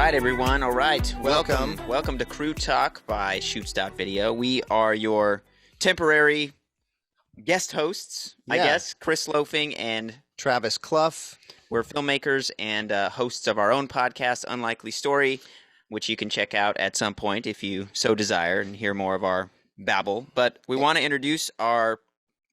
right, everyone. All right. Welcome. Welcome to Crew Talk by Shoots.video. We are your temporary guest hosts, I guess, Chris Loafing and Travis Clough. We're filmmakers and hosts of our own podcast, Unlikely Story, which you can check out at some point if you so desire and hear more of our babble. But we want to introduce our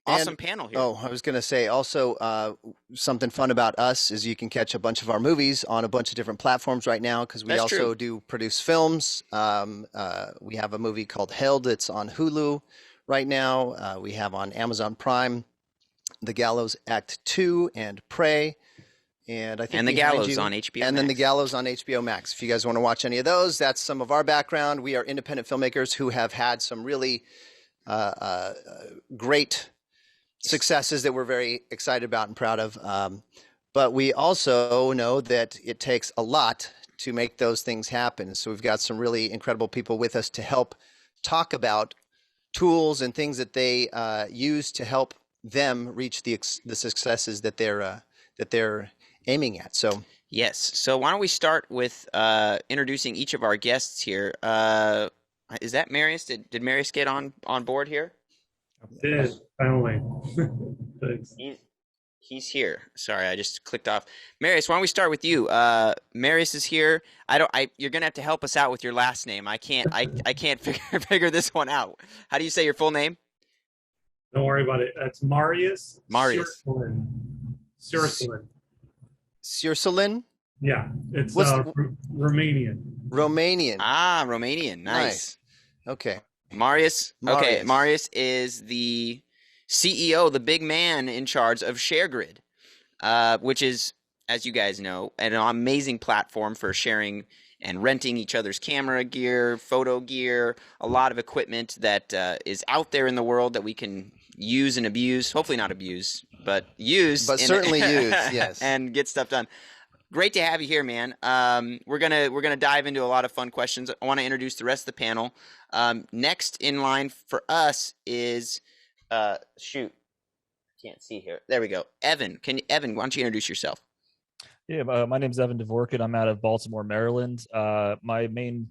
awesome panel here. Oh, I was going to say also something fun about us is you can catch a bunch of our movies on a bunch of different platforms right now because we also do produce films. We have a movie called Held. It's on Hulu right now. We have on Amazon Prime The Gallows Act 2 and Prey. And I think and The Gallows on HBO Max. And then The Gallows on HBO Max. If you guys want to watch any of those, that's some of our background. We are independent filmmakers who have had some really great successes that we're very excited about and proud of. But we also know that it takes a lot to make those things happen. So we've got some really incredible people with us to help talk about tools and things that they use to help them reach the successes that they're aiming at. So yes. So why don't we start with introducing each of our guests here. Is that Marius? Did Marius get on board here? Did finally. Thanks. He's here. Sorry, I just clicked off. Marius, why don't we start with you? Marius is here. You're gonna have to help us out with your last name. I can't figure this one out. How do you say your full name? Don't worry about it. It's Marius. Marius. Sirsulin? Yeah, it's Romanian. Romanian. Ah, Romanian. Nice. Okay. Marius. Okay, Marius is the CEO, the big man in charge of ShareGrid, which is, as you guys know, an amazing platform for sharing and renting each other's camera gear, photo gear, a lot of equipment that is out there in the world that we can use and abuse. Hopefully not abuse, but use. But certainly use, yes. And get stuff done. Great to have you here, man. We're gonna dive into a lot of fun questions. I want to introduce the rest of the panel. Next in line for us is shoot, I can't see here. There we go. Evan, Evan, why don't you introduce yourself? Yeah, my name's Evan Dvorkin. I'm out of Baltimore, Maryland. My main,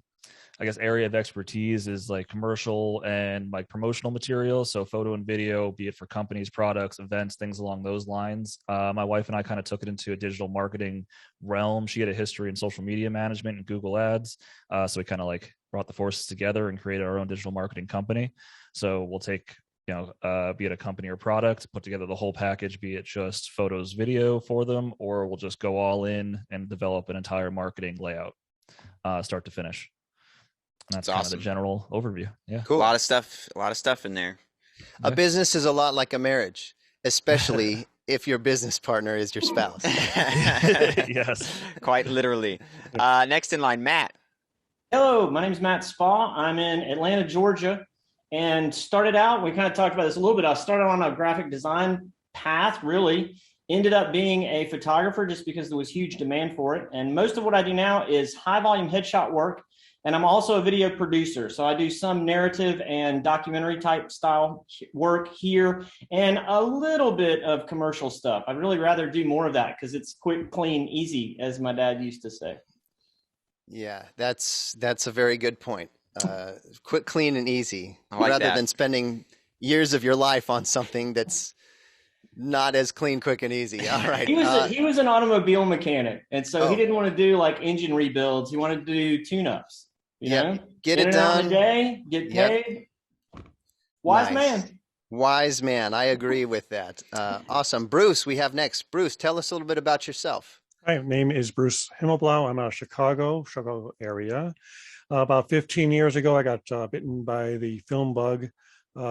I guess, area of expertise is like commercial and like promotional material. So photo and video, be it for companies, products, events, things along those lines. My wife and I kind of took it into a digital marketing realm. She had a history in social media management and Google Ads. So we kind of like brought the forces together and created our own digital marketing company. So we'll take, be it a company or product, put together the whole package, be it just photos, video for them, or we'll just go all in and develop an entire marketing layout, start to finish. And that's kind of the general overview. Yeah. Cool. A lot of stuff in there. A business is a lot like a marriage, especially if your business partner is your spouse. Yes. Quite literally. Next in line, Matt. Hello, my name is Matt Spa. I'm in Atlanta, Georgia, and started out, we kind of talked about this a little bit. I started on a graphic design path, really. Ended up being a photographer just because there was huge demand for it. And most of what I do now is high volume headshot work. And I'm also a video producer. So I do some narrative and documentary type style work here and a little bit of commercial stuff. I'd really rather do more of that because it's quick, clean, easy, as my dad used to say. Yeah, that's a very good point. Quick, clean, and easy, rather than spending years of your life on something that's not as clean, quick, and easy. All right. He was an automobile mechanic, and so he didn't want to do like engine rebuilds. He wanted to do tune-ups. You know, get it done. Day, get paid. Wise man. Wise man. I agree with that. Awesome. Bruce, we have next. Bruce, tell us a little bit about yourself. Hi, my name is Bruce Himmelblau. I'm out of Chicago area. About 15 years ago, I got bitten by the film bug.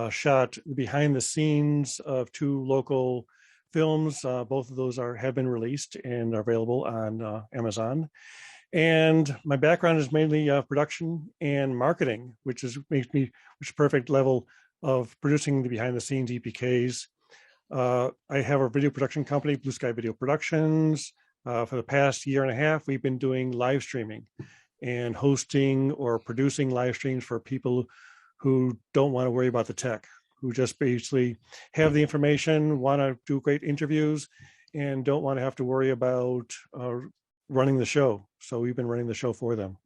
Shot behind the scenes of 2 local films. Both of those have been released and are available on Amazon. And my background is mainly production and marketing, which is perfect level of producing the behind the scenes EPKs. I have a video production company, Blue Sky Video Productions. For the past year and a half, we've been doing live streaming and hosting or producing live streams for people who don't want to worry about the tech, who just basically have the information, want to do great interviews, and don't want to have to worry about running the show. So we've been running the show for them.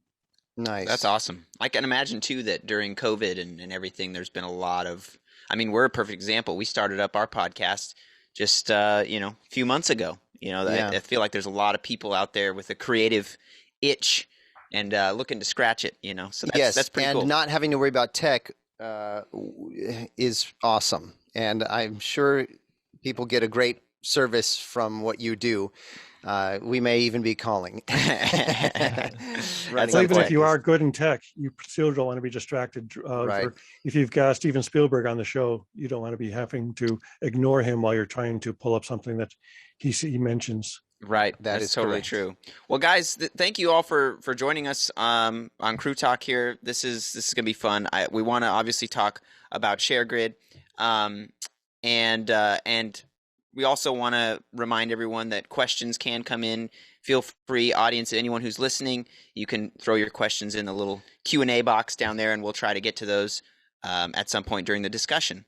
Nice. That's awesome. I can imagine too that during COVID and everything, there's been a lot of, I mean, we're a perfect example. We started up our podcast just, a few months ago. I feel like there's a lot of people out there with a creative itch and looking to scratch it, so that's pretty cool. And not having to worry about tech is awesome. And I'm sure people get a great service from what you do. We may even be calling. So even if you are good in tech, you still don't want to be distracted. Right. If you've got Steven Spielberg on the show, you don't want to be having to ignore him while you're trying to pull up something that he mentions. Right. That's totally true. Well, guys, thank you all for joining us on Crew Talk here. This is going to be fun. We want to obviously talk about ShareGrid, and we also want to remind everyone that questions can come in. Feel free, audience, anyone who's listening, you can throw your questions in the little Q&A box down there, and we'll try to get to those at some point during the discussion.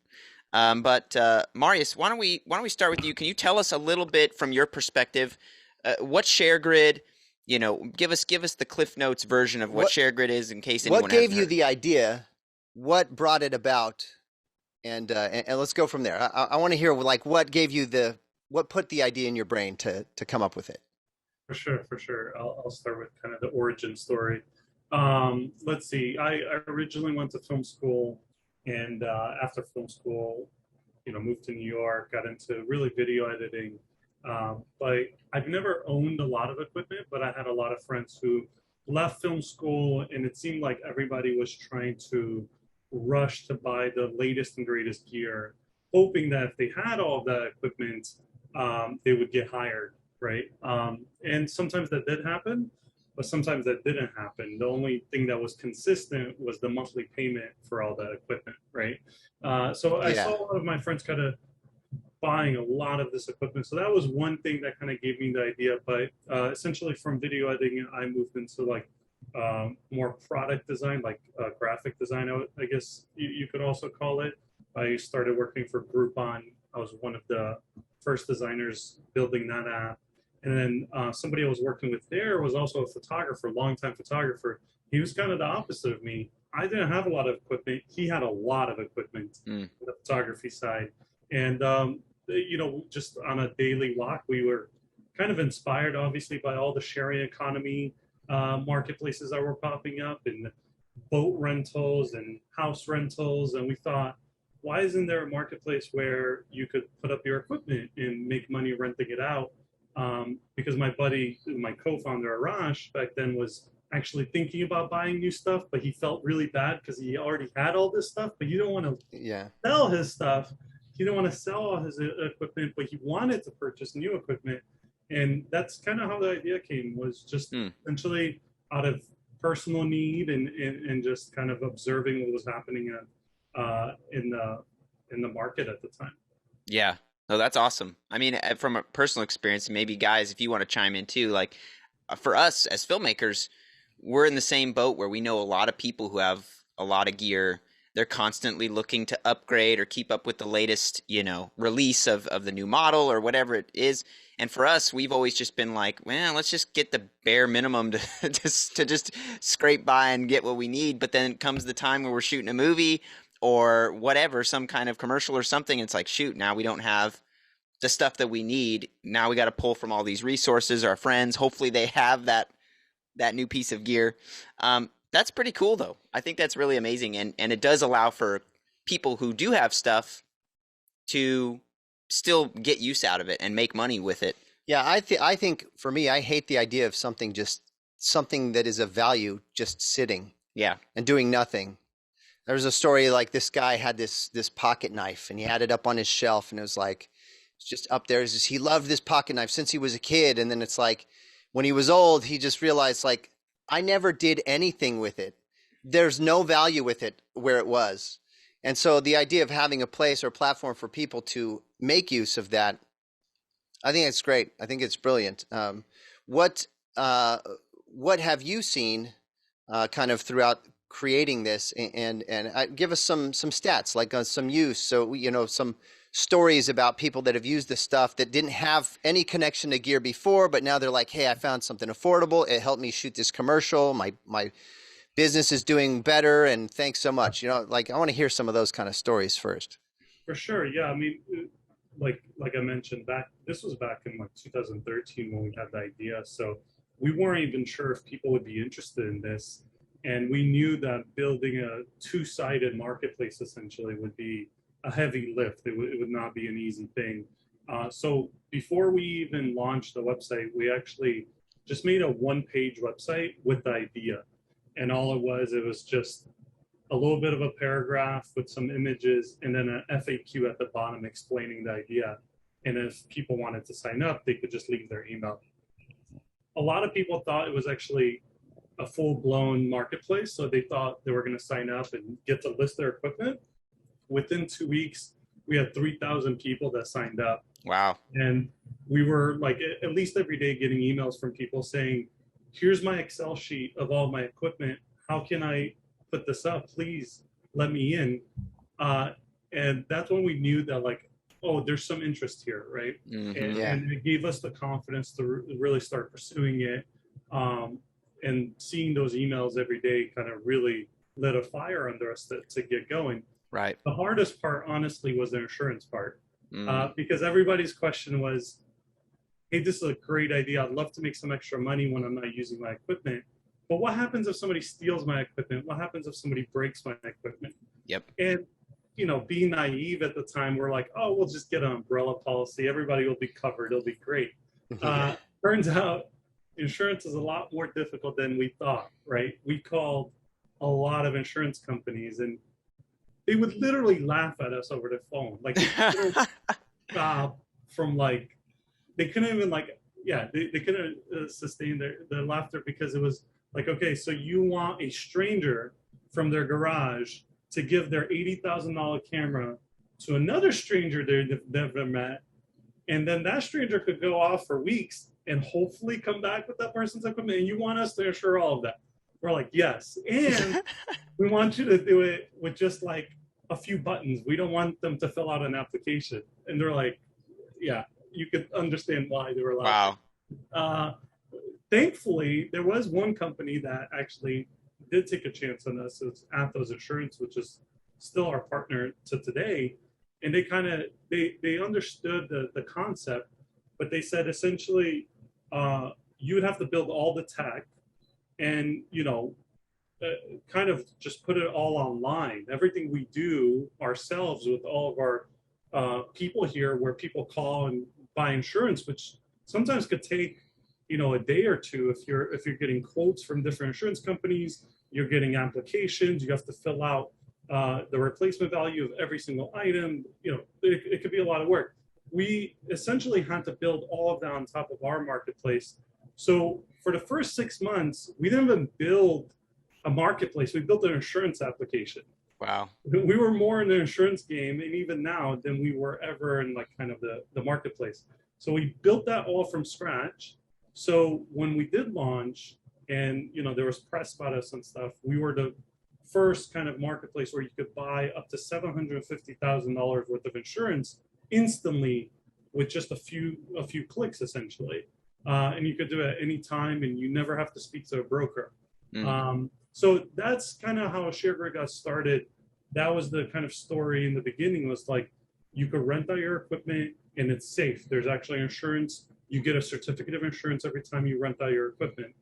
But Marius, why don't we start with you? Can you tell us a little bit from your perspective, what's ShareGrid? Give us the Cliff Notes version of what ShareGrid is, in case anyone. What gave you the idea? What brought it about? And let's go from there. I want to hear what gave you what put the idea in your brain to come up with it. For sure. I'll start with kind of the origin story. Let's see. I originally went to film school, and after film school, moved to New York, got into really video editing. But I've never owned a lot of equipment, but I had a lot of friends who left film school, and it seemed like everybody was trying to rush to buy the latest and greatest gear, hoping that if they had all of that equipment, they would get hired, right? And sometimes that did happen, but sometimes that didn't happen. The only thing that was consistent was the monthly payment for all that equipment, right? So I saw a lot of my friends kind of buying a lot of this equipment. So that was one thing that kind of gave me the idea. But essentially from video editing, I moved into more product design, graphic design, I guess you could also call it. I started working for Groupon. I was one of the first designers building that app. And then somebody I was working with there was also a photographer, longtime photographer. He was kind of the opposite of me. I didn't have a lot of equipment. He had a lot of equipment on the photography side. And, just on a daily walk, we were kind of inspired, obviously, by all the sharing economy marketplaces that were popping up, and boat rentals and house rentals. And we thought, why isn't there a marketplace where you could put up your equipment and make money renting it out? Because my buddy, my co-founder Arash back then, was actually thinking about buying new stuff, but he felt really bad because he already had all this stuff, but you don't want to sell his stuff. He didn't want to sell all his equipment, but he wanted to purchase new equipment. And that's kind of how the idea came, was just essentially out of personal need and just kind of observing what was happening in the market at the time. Yeah. No, that's awesome. I mean, from a personal experience, maybe guys, if you want to chime in too, for us as filmmakers, we're in the same boat where we know a lot of people who have a lot of gear. They're constantly looking to upgrade or keep up with the latest, release of the new model or whatever it is. And for us, we've always just been like, well, let's just get the bare minimum to just scrape by and get what we need. But then comes the time where we're shooting a movie or whatever, some kind of commercial or something. It's like, shoot, now we don't have the stuff that we need. Now we got to pull from all these resources, our friends. Hopefully they have that new piece of gear. That's pretty cool, though. I think that's really amazing. And it does allow for people who do have stuff to still get use out of it and make money with it. Yeah, I think for me, I hate the idea of something that is of value just sitting and doing nothing. There's a story like this guy had this pocket knife, and he had it up on his shelf, and it was like, it's just up there. He loved this pocket knife since he was a kid. And then it's like, when he was old, he just realized, I never did anything with it. There's no value with it where it was. And so the idea of having a place or platform for people to make use of that, I think it's great. I think it's brilliant. What have you seen kind of throughout creating this, and give us some stats, some use, so some stories about people that have used this stuff that didn't have any connection to gear before, but now they're like, hey, I found something affordable. It helped me shoot this commercial. My business is doing better, and thanks so much. You know, like I want to hear some of those kind of stories first. For sure, yeah. I mean, like I mentioned, this was back in like 2013 when we had the idea. So we weren't even sure if people would be interested in this, and we knew that building a two-sided marketplace essentially would be a heavy lift. It would not be an easy thing. So before we even launched the website, we actually just made a one-page website with the idea, and all it was just a little bit of a paragraph with some images and then an FAQ at the bottom explaining the idea. And if people wanted to sign up, they could just leave their email. A lot of people thought it was actually a full-blown marketplace, so they thought they were going to sign up and get to list their equipment. Within 2 weeks, we had 3,000 people that signed up. Wow. And we were like at least every day getting emails from people saying, here's my Excel sheet of all my equipment. How can I put this up? Please let me in. And that's when we knew that like, oh, there's some interest here, right? Mm-hmm. And it gave us the confidence to really start pursuing it. And seeing those emails every day kind of really lit a fire under us to get going. Right. The hardest part, honestly, was the insurance part. Because everybody's question was, hey, this is a great idea. I'd love to make some extra money when I'm not using my equipment. But what happens if somebody steals my equipment? What happens if somebody breaks my equipment? Yep. And, you know, being naive at the time, we're like, oh, we'll just get an umbrella policy. Everybody will be covered. It'll be great. Turns out insurance is a lot more difficult than we thought, right? We called a lot of insurance companies and they would literally laugh at us over the phone. Like, they couldn't stop from like, they couldn't even like, they couldn't sustain their laughter because it was like, okay, so you want a stranger from their garage to give their $80,000 camera to another stranger they've never met, and then that stranger could go off for weeks and hopefully come back with that person's equipment, and you want us to insure all of that. We're like, yes, and we want you to do it with just like a few buttons. We don't want them to fill out an application. And they're like, yeah, you could understand why they were laughing. Wow. Thankfully, there was one company that actually did take a chance on us. It's Athos Insurance, which is still our partner to today. And they kind of, they understood the concept, but they said essentially, you would have to build all the tech and, you know, kind of just put it all online. Everything we do ourselves with all of our people here, where people call and buy insurance, which sometimes could take, you know, a day or two. If you're getting quotes from different insurance companies, you're getting applications, you have to fill out the replacement value of every single item. You know, it could be a lot of work. We essentially had to build all of that on top of our marketplace. So for the first 6 months, we didn't even build a marketplace. We built an insurance application. Wow. We were more in the insurance game, and even now, than we were ever in like kind of the marketplace. So we built that all from scratch. So when we did launch, and you know there was press about us and stuff, we were the first kind of marketplace where you could buy up to $750,000 worth of insurance instantly with just a few clicks, essentially, and you could do it at any time, and you never have to speak to a broker. So that's kind of how ShareGrid got started. That was the kind of story in the beginning, was like you could rent out your equipment and it's safe. There's actually insurance. You get a certificate of insurance every time you rent out your equipment.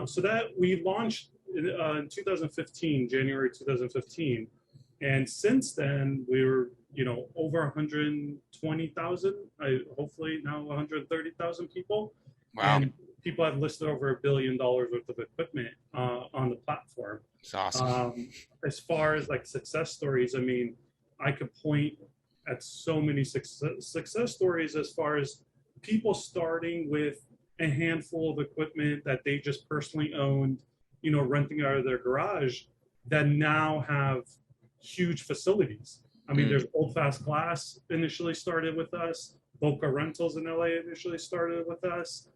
So that we launched in 2015, January 2015. And since then, we were, you know, over 120,000, hopefully now 130,000 people. Wow. And people have listed over $1 billion worth of equipment on the platform. It's awesome. As far as like success stories, I mean, I could point at so many success stories as far as people starting with a handful of equipment that they just personally owned, you know, renting out of their garage, that now have huge facilities. I mean, there's Old Fast Glass initially started with us. Boca Rentals in LA initially started with us.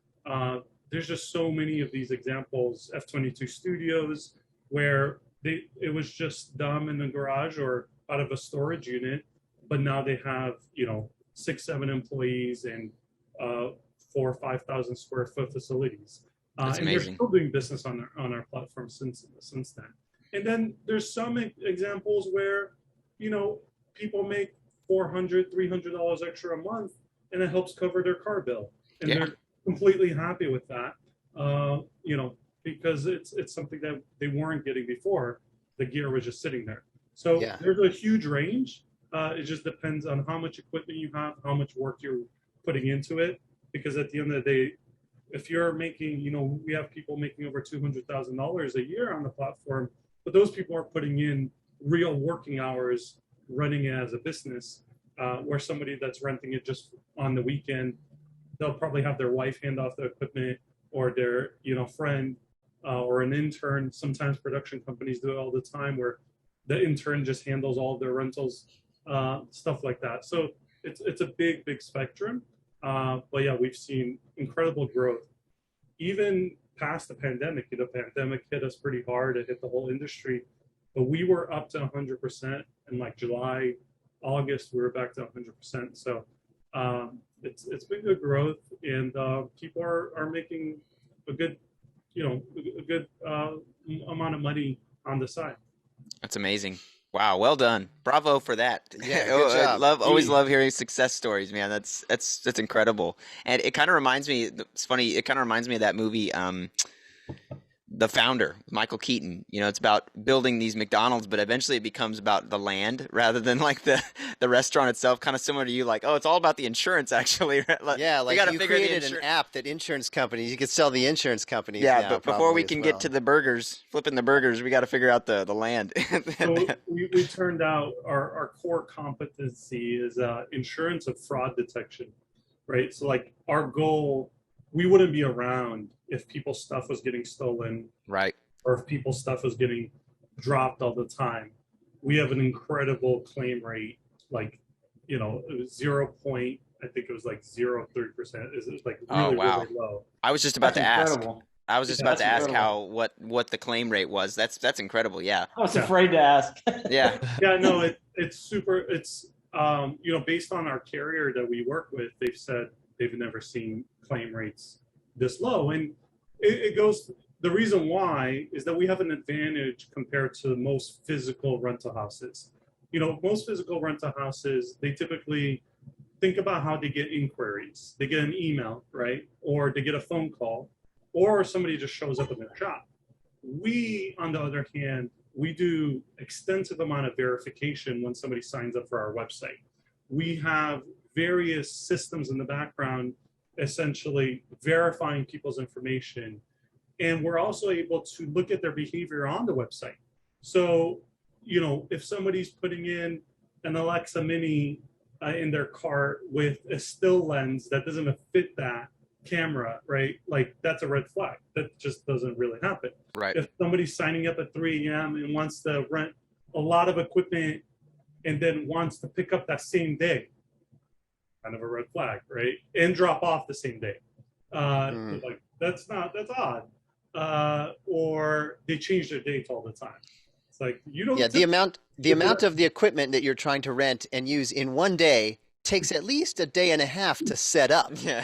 There's just so many of these examples. F22 Studios, where it was just them in the garage or out of a storage unit, but now they have, 6-7 employees and 4,000 or 5,000 square foot facilities. That's and amazing. they're still doing business on our platform since then. And then there's some examples where, people make $400, $300 extra a month, and it helps cover their car bill, and they're completely happy with that. Because it's something that they weren't getting before. The gear was just sitting there. So there's a huge range. It just depends on how much equipment you have, how much work you're putting into it. Because at the end of the day, if you're making, we have people making over $200,000 a year on the platform, but those people are putting in real working hours, running it as a business, where somebody that's renting it just on the weekend, they'll probably have their wife hand off the equipment, or their, friend, or an intern. Sometimes production companies do it all the time, where the intern just handles all of their rentals, stuff like that. So it's a big spectrum. But yeah, we've seen incredible growth, even past the pandemic. The pandemic hit us pretty hard. It hit the whole industry, but we were up to 100% in like July, August. We were back to 100%. So it's been good growth, and people are making a good, a good amount of money on the side. That's amazing. Wow, well done. Bravo for that. Yeah, good job. Always love hearing success stories, man. That's incredible. And it kind of reminds me, it's funny, it kind of reminds me of that movie, The Founder, Michael Keaton. It's about building these McDonald's, but eventually it becomes about the land rather than like the restaurant itself. Kind of similar to you, like, oh, it's all about the insurance, actually. Yeah, like you created an app that insurance companies, you could sell the insurance companies. Yeah, but before we can get to the burgers, flipping the burgers, we got to figure out the land. So we turned out our core competency is insurance and fraud detection, right? So like our goal, we wouldn't be around if people's stuff was getting stolen, right? Or if people's stuff was getting dropped all the time. We have an incredible claim rate, like, it was I think it was like 0.3%. It's like really, really low. I was just about to ask. Incredible. I was just about to ask what the claim rate was. That's incredible. Yeah. I was afraid to ask. Yeah. Yeah, no, it's super. It's based on our carrier that we work with, they've said they've never seen claim rates this low, and it goes. The reason why is that we have an advantage compared to most physical rental houses. Most physical rental houses, they typically think about how they get inquiries. They get an email, right? Or they get a phone call, or somebody just shows up in their shop. We, on the other hand, we do extensive amount of verification when somebody signs up for our website. We have various systems in the background essentially verifying people's information. And we're also able to look at their behavior on the website. So, if somebody's putting in an Alexa Mini in their cart with a still lens that doesn't fit that camera, right? Like, that's a red flag. That just doesn't really happen. Right. If somebody's signing up at 3 a.m. and wants to rent a lot of equipment and then wants to pick up that same day, kind of a red flag, right? And drop off the same day. Like, that's odd. Or they change their dates all the time. It's like, you don't. Yeah, the amount of the equipment that you're trying to rent and use in one day takes at least a day and a half to set up. Yeah.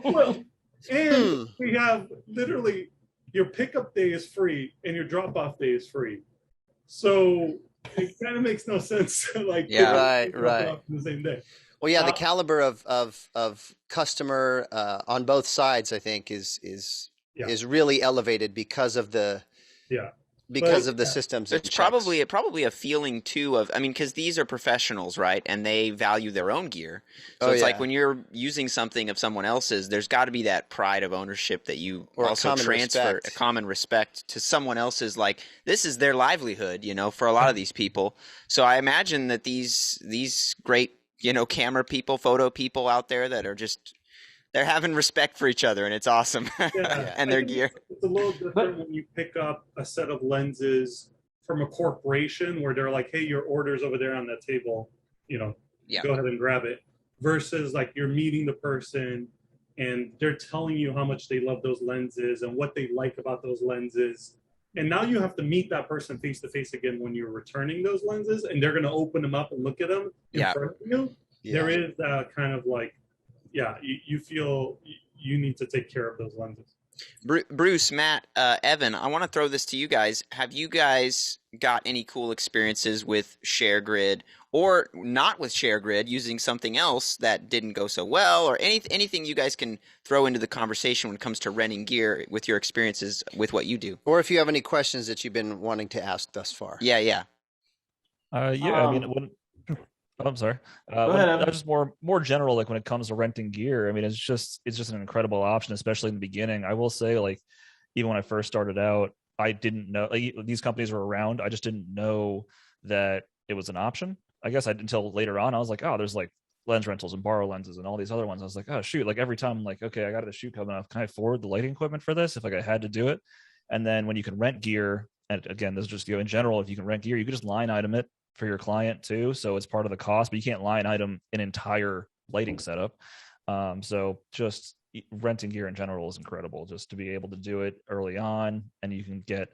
Well, and we have literally your pickup day is free and your drop off day is free. So it kind of makes no sense. Like, right. The same day. Well, yeah, the caliber of customer on both sides, I think, is really elevated because of the systems. It's probably a feeling too of, because these are professionals, right? And they value their own gear. So it's like when you're using something of someone else's, there's got to be that pride of ownership that you also transfer, a common respect to someone else's. Like, this is their livelihood, for a lot of these people. So I imagine that these great, camera people, photo people out there that are just, they're having respect for each other, and it's awesome. Yeah, and their gear. It's a little different when you pick up a set of lenses from a corporation where they're like, hey, your order's over there on that table, go ahead and grab it. Versus like you're meeting the person and they're telling you how much they love those lenses and what they like about those lenses. And now you have to meet that person face to face again when you're returning those lenses, and they're going to open them up and look at them in front of you. Yeah. There is that kind of like, you feel you need to take care of those lenses. Bruce, Matt, Evan, I want to throw this to you guys. Have you guys got any cool experiences with ShareGrid, or not with ShareGrid, using something else that didn't go so well, or anything you guys can throw into the conversation when it comes to renting gear with your experiences with what you do? Or if you have any questions that you've been wanting to ask thus far. Yeah. I mean, I'm sorry. Just more general, like when it comes to renting gear. I mean, it's just an incredible option, especially in the beginning. I will say, like, even when I first started out, I didn't know, like, these companies were around. I just didn't know that it was an option. I guess until later on, I was like, oh, there's like lens rentals and borrow lenses and all these other ones. I was like, oh shoot, like every time I'm like, okay, I got a shoot coming up, can I afford the lighting equipment for this if like I had to do it? And then when you can rent gear, and again, this is just, in general, if you can rent gear, you can just line item it for your client too, so it's part of the cost, but you can't line item an entire lighting setup. So just renting gear in general is incredible, just to be able to do it early on, and you can get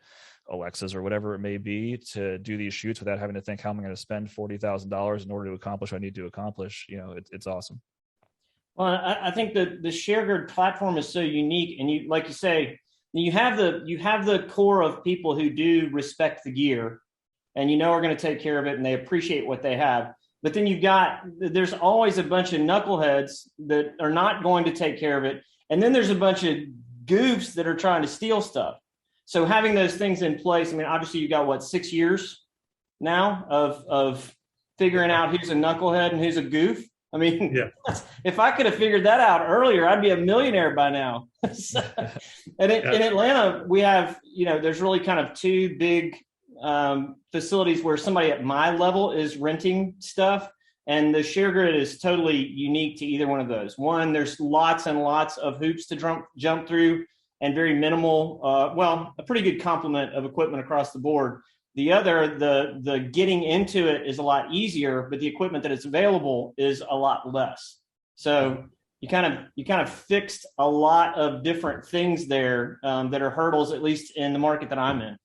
Alexas or whatever it may be to do these shoots without having to think, how am I going to spend $40,000 in order to accomplish what I need to accomplish? It's awesome. Well, I think that the ShareGrid platform is so unique, and you, like you say, you have the core of people who do respect the gear, and are going to take care of it, and they appreciate what they have. But then there's always a bunch of knuckleheads that are not going to take care of it. And then there's a bunch of goofs that are trying to steal stuff. So having those things in place, I mean, obviously you got 6 years now of figuring out who's a knucklehead and who's a goof. I mean, if I could have figured that out earlier, I'd be a millionaire by now. In Atlanta, we have, there's really kind of two big facilities where somebody at my level is renting stuff, and the ShareGrid is totally unique to either one of those. One, there's lots and lots of hoops to jump through, and very minimal, a pretty good complement of equipment across the board. The other, the getting into it is a lot easier, but the equipment that is available is a lot less. So you kind of fixed a lot of different things there that are hurdles, at least in the market that I'm in.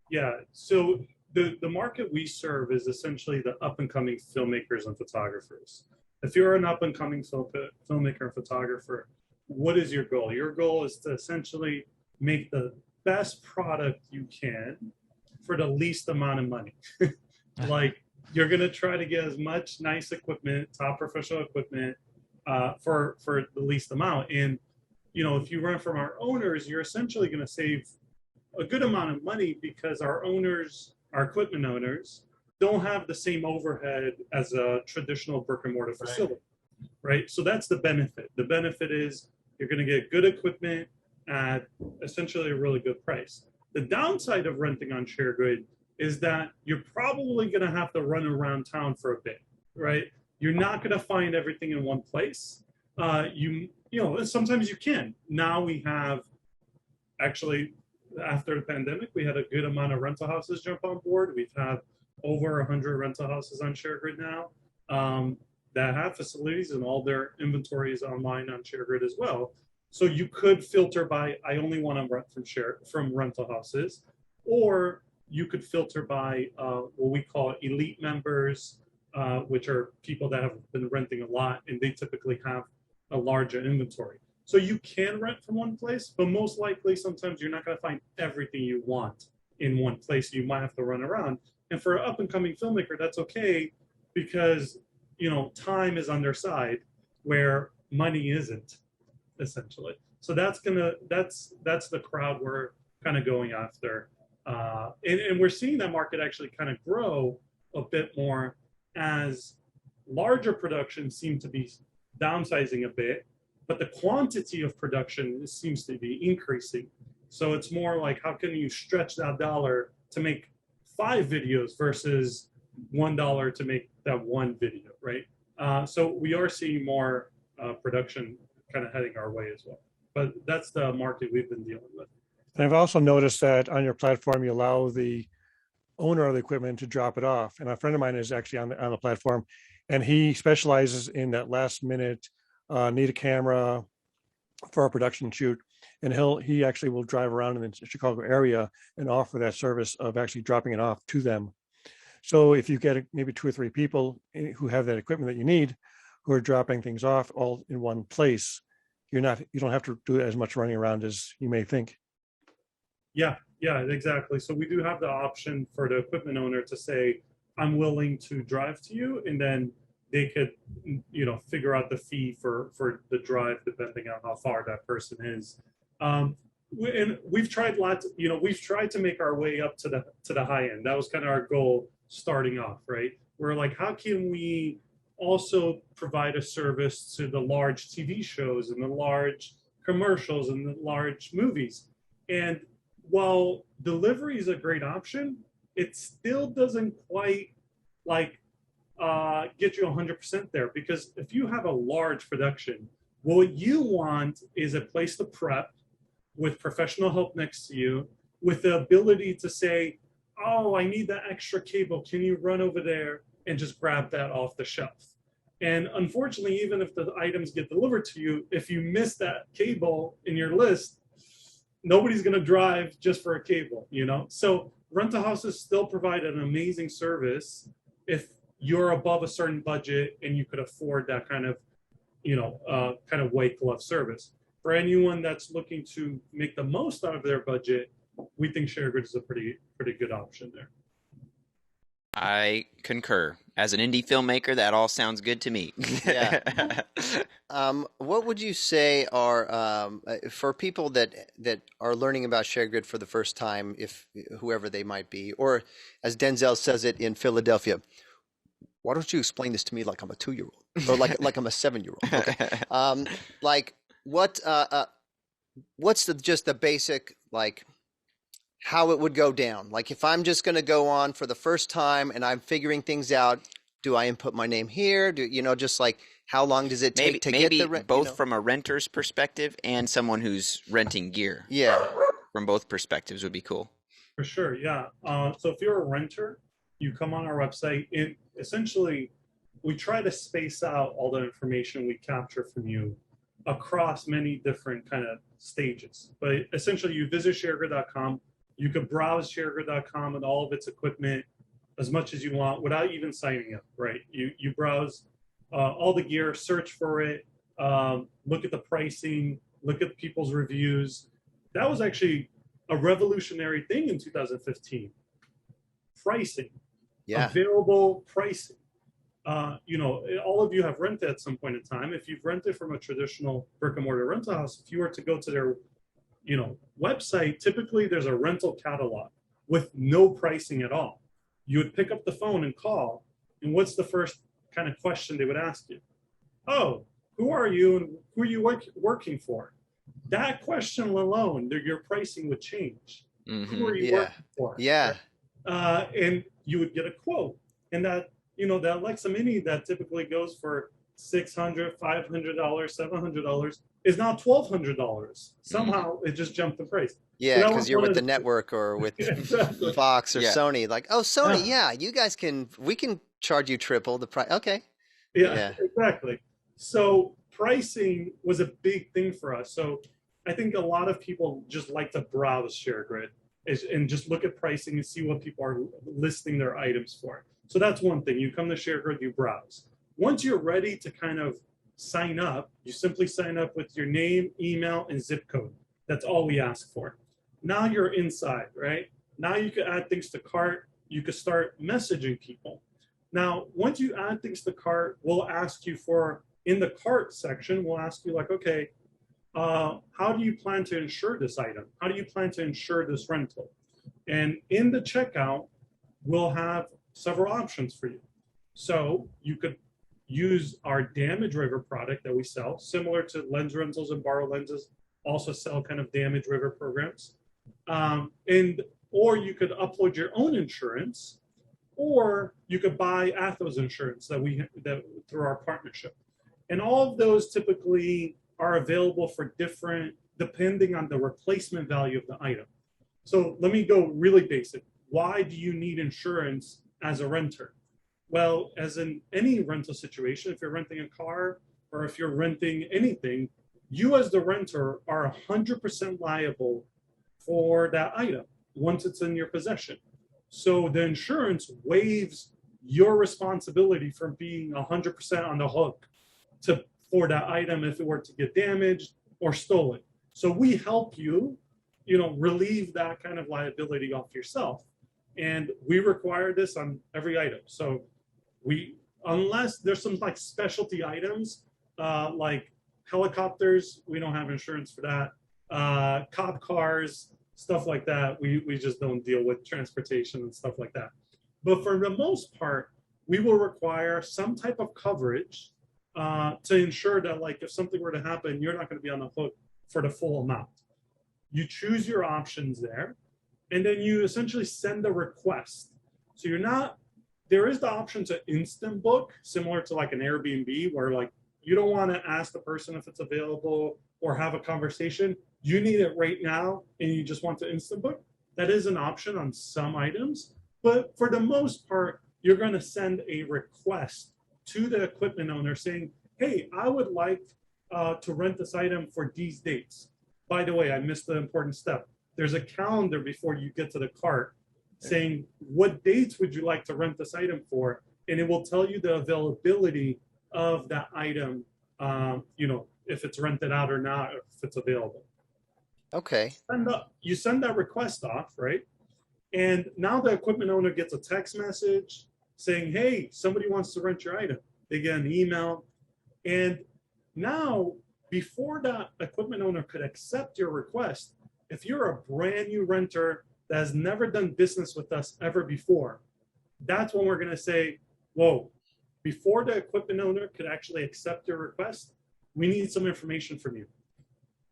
Yeah, so the market we serve is essentially the up-and-coming filmmakers and photographers. If you're an up-and-coming filmmaker and photographer, what is your goal? Your goal is to essentially make the best product you can for the least amount of money. Like, you're going to try to get as much nice equipment, top professional equipment, for the least amount. And, if you rent from our owners, you're essentially going to save a good amount of money, because our equipment owners don't have the same overhead as a traditional brick and mortar facility, right? So that's the benefit. The benefit is you're going to get good equipment at essentially a really good price. The downside of renting on ShareGrid is that you're probably going to have to run around town for a bit, right? You're not going to find everything in one place. Sometimes you can. Now we have, actually, after the pandemic, we had a good amount of rental houses jump on board. We've had over 100 rental houses on ShareGrid now that have facilities, and all their inventory is online on ShareGrid as well. So you could filter by, I only want to rent from rental houses, or you could filter by what we call elite members, which are people that have been renting a lot, and they typically have a larger inventory. So you can rent from one place, but most likely sometimes you're not going to find everything you want in one place. You might have to run around. And for an up-and-coming filmmaker, that's okay, because time is on their side where money isn't, essentially. So that's the crowd we're kind of going after. And we're seeing that market actually kind of grow a bit more as larger productions seem to be downsizing a bit, but the quantity of production seems to be increasing. So it's more like, how can you stretch that dollar to make 5 videos versus $1 to make that one video, right? So we are seeing more production kind of heading our way as well. But that's the market we've been dealing with. And I've also noticed that on your platform, you allow the owner of the equipment to drop it off. And a friend of mine is actually on the platform, and he specializes in that last minute, need a camera for a production shoot. and he actually will drive around in the Chicago area and offer that service of actually dropping it off to them. So if you get maybe 2 or 3 people who have that equipment that you need, who are dropping things off all in one place, you don't have to do as much running around as you may think. Yeah, exactly. So we do have the option for the equipment owner to say, I'm willing to drive to you, and then they could, figure out the fee for the drive depending on how far that person is. And we've tried we've tried to make our way up to the high end. That was kind of our goal starting off, right? We're like, how can we also provide a service to the large TV shows and the large commercials and the large movies? And while delivery is a great option, it still doesn't quite get you 100% there, because if you have a large production, what you want is a place to prep with professional help next to you, with the ability to say, oh, I need that extra cable. Can you run over there and just grab that off the shelf? And unfortunately, even if the items get delivered to you, if you miss that cable in your list, nobody's going to drive just for a cable, So rental houses still provide an amazing service if you're above a certain budget and you could afford that kind of, kind of white glove service. For anyone that's looking to make the most out of their budget, we think ShareGrid is a pretty good option there. I concur. As an indie filmmaker, that all sounds good to me. Yeah. What would you say are for people that are learning about ShareGrid for the first time, if whoever they might be, or as Denzel says it in Philadelphia, why don't you explain this to me like I'm a 2-year-old or like I'm a 7-year-old? Okay. What's just the basic, how it would go down? Like if I'm just going to go on for the first time and I'm figuring things out, do I input my name here? Just like how long does it take to get the rent? Both from a renter's perspective and someone who's renting gear. Yeah. From both perspectives would be cool. For sure, yeah. So if you're a renter, you come on our website, and essentially we try to space out all the information we capture from you across many different kind of stages. But essentially you visit sharegrid.com. You could browse sharegrid.com and all of its equipment as much as you want without even signing up, right? You browse all the gear, search for it, look at the pricing, look at people's reviews. That was actually a revolutionary thing in 2015. Pricing, available pricing. All of you have rented at some point in time. If you've rented from a traditional brick and mortar rental house, if you were to go to their website, typically there's a rental catalog with no pricing at all. You would pick up the phone and call, and what's the first kind of question they would ask you? Oh, who are you and who are you working for? That question alone, your pricing would change. Mm-hmm. Who are you working for? Yeah. And you would get a quote, and that that Alexa Mini that typically goes for $600, $500, $700 is now $1,200. Somehow it just jumped the price. Yeah, because you're with the network or with Fox or Sony. Like, oh, Sony, you guys we can charge you triple the price. Okay. Yeah, exactly. So pricing was a big thing for us. So I think a lot of people just like to browse ShareGrid and just look at pricing and see what people are listing their items for. So that's one thing. You come to ShareGrid, you browse. Once you're ready to kind of sign up, you simply sign up with your name, email, and zip code. That's all we ask for. Now you're inside, right? Now you can add things to cart. You can start messaging people. Now, once you add things to cart, we'll ask you in the cart section, we'll ask you okay, how do you plan to insure this item? How do you plan to insure this rental? And in the checkout, we'll have several options for you. So you could use our damage waiver product that we sell, similar to Lens Rentals and Borrow Lenses, also sell kind of damage waiver programs. Or you could upload your own insurance, or you could buy Athos insurance that through our partnership. And all of those typically are available for depending on the replacement value of the item. So let me go really basic. Why do you need insurance as a renter? Well, as in any rental situation, if you're renting a car or if you're renting anything, you as the renter are 100% liable for that item once it's in your possession. So the insurance waives your responsibility for being 100% on the hook for that item if it were to get damaged or stolen. So we help you, relieve that kind of liability off yourself. And we require this on every item. So unless there's some like specialty items, like helicopters, we don't have insurance for that. Cop cars, stuff like that, we just don't deal with transportation and stuff like that. But for the most part, we will require some type of coverage to ensure that, like, if something were to happen, you're not going to be on the hook for the full amount. You choose your options there, and then you essentially send a request. So there is the option to instant book, similar to like an Airbnb, where like you don't want to ask the person if it's available or have a conversation. You need it right now, and you just want to instant book. That is an option on some items, but for the most part, you're going to send a request to the equipment owner saying, hey, I would like to rent this item for these dates. By the way, I missed the important step. There's a calendar before you get to the cart saying, what dates would you like to rent this item for? And it will tell you the availability of that item, if it's rented out or not, if it's available. Okay. You send that request off, right? And now the equipment owner gets a text message saying, hey, somebody wants to rent your item. They get an email. And now, before that equipment owner could accept your request, if you're a brand new renter that has never done business with us ever before, that's when we're going to say, whoa, before the equipment owner could actually accept your request, we need some information from you.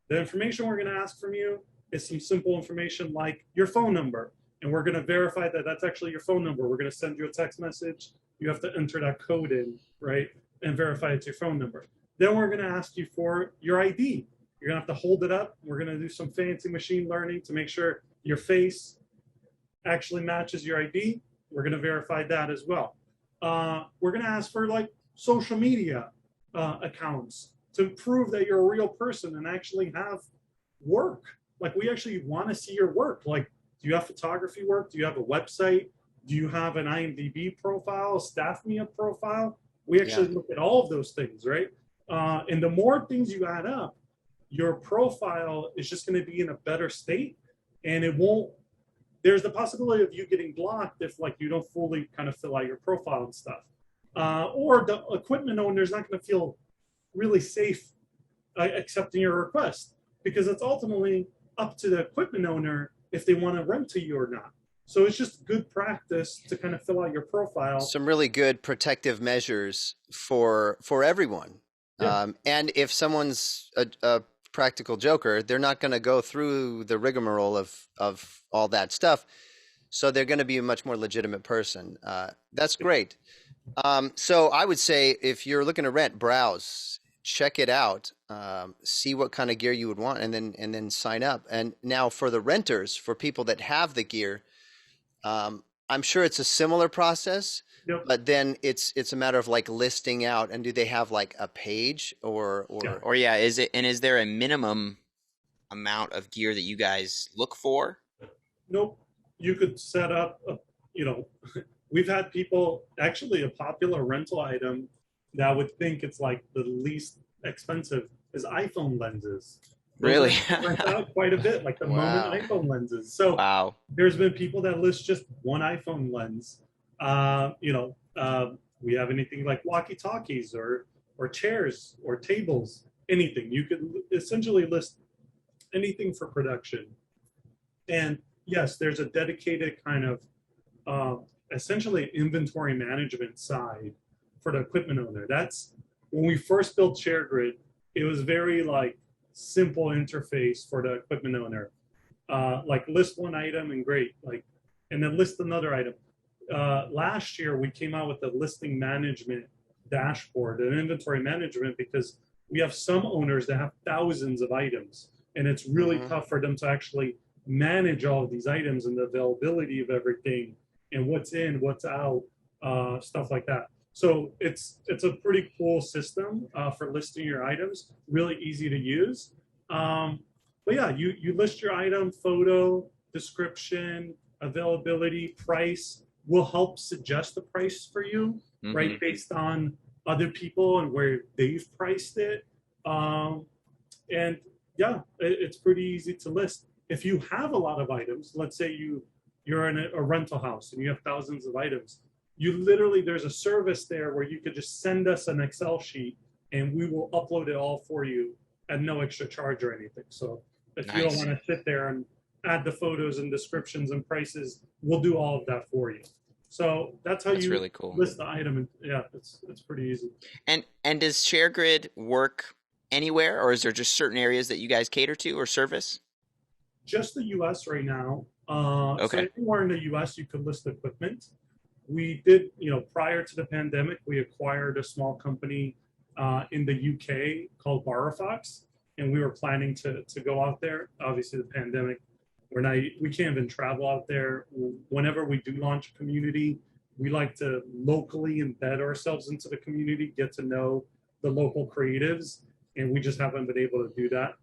The information we're going to ask from you is some simple information like your phone number. And we're going to verify that that's actually your phone number. We're going to send you a text message. You have to enter that code in, right? And verify it's your phone number. Then we're going to ask you for your ID. You're going to have to hold it up. We're going to do some fancy machine learning to make sure your face actually matches your ID. We're going to verify that as well. We're going to ask for like social media accounts to prove that you're a real person and actually have work. Like, we actually want to see your work. Like, do you have photography work? Do you have a website? Do you have an IMDb profile, Staff Me Up profile? We actually look at all of those things, right? And the more things you add up, your profile is just going to be in a better state, and there's the possibility of you getting blocked if like you don't fully kind of fill out your profile and stuff. Or the equipment owner is not going to feel really safe accepting your request, because it's ultimately up to the equipment owner if they want to rent to you or not. So it's just good practice to kind of fill out your profile. Some really good protective measures for everyone. Yeah. And if someone's a practical joker, they're not going to go through the rigmarole of all that stuff. So they're going to be a much more legitimate person. That's great. So I would say if you're looking to rent, browse, check it out, see what kind of gear you would want, and then sign up. And now for the renters, for people that have the gear, I'm sure it's a similar process. Yep. But then it's a matter of like listing out, and do they have like a page or is there a minimum amount of gear that you guys look for? Nope. You could set up we've had people, actually a popular rental item that I would think it's like the least expensive is iPhone lenses. Really? Rent out quite a bit, like the Moment iPhone lenses. So there's been people that list just one iPhone lens. We have anything like walkie-talkies or chairs or tables, anything. You could essentially list anything for production. And yes, there's a dedicated kind of essentially inventory management side for the equipment owner. That's when we first built ShareGrid, it was very like simple interface for the equipment owner. Like list one item and great, and then list another item. Last year, we came out with a listing management dashboard and inventory management, because we have some owners that have thousands of items, and it's really tough for them to actually manage all of these items and the availability of everything and what's in, what's out, stuff like that. So it's a pretty cool system for listing your items, really easy to use. But yeah, you list your item, photo, description, availability, price. Will help suggest the price for you, right, based on other people and where they've priced it. And yeah, it's pretty easy to list. If you have a lot of items, let's say you're in a rental house and you have thousands of items, you literally, there's a service there where you could just send us an Excel sheet and we will upload it all for you at no extra charge or anything. So if you don't want to sit there and add the photos and descriptions and prices, we'll do all of that for you. So that's how you really cool. list the item. And yeah, it's pretty easy. And does ShareGrid work anywhere, or is there just certain areas that you guys cater to or service? Just the US right now. Okay. So anywhere in the US, you could list equipment. We did, prior to the pandemic, we acquired a small company in the UK called Barafox, and we were planning to go out there. Obviously, the pandemic, we can't even travel out there. Whenever we do launch a community, we like to locally embed ourselves into the community, get to know the local creatives, and we just haven't been able to do that.